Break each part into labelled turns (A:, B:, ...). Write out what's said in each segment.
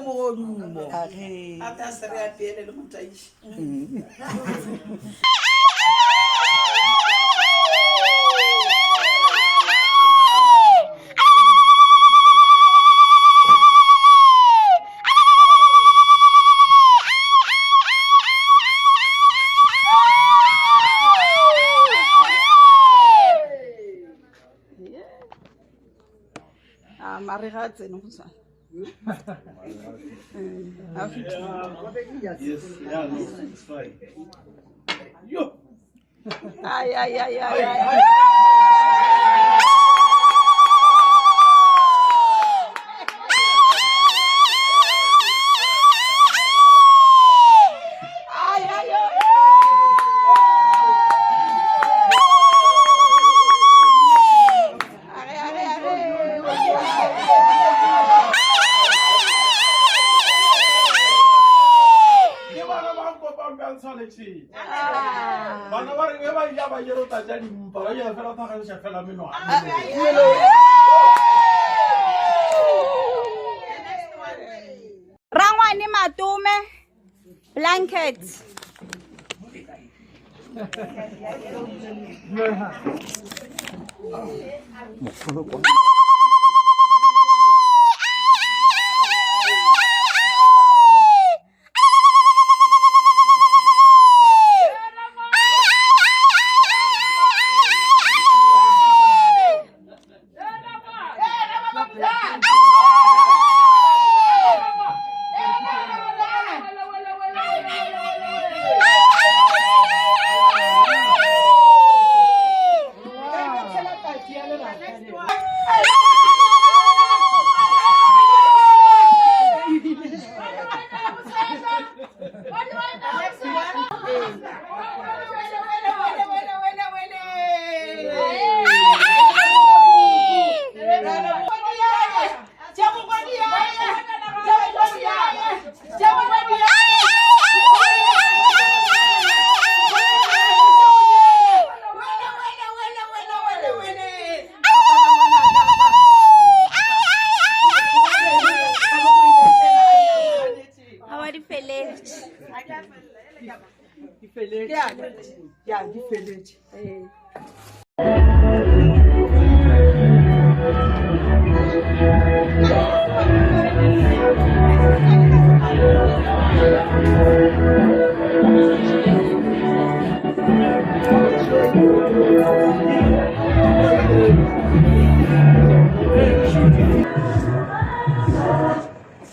A: mogodumo.
B: Ata se re apeele le motaiši. Mare ga tsene go sana.
C: Yes, yeah, no, it's fine. Yo!
B: Ay.
C: Bana ba re ba ya ba yero ta ja dimpa ba ya fela ta ga se fela meno.
D: Rangwane matume blanket.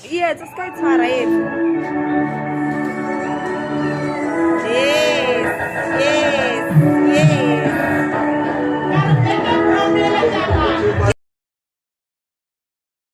D: Yes, it's quite far.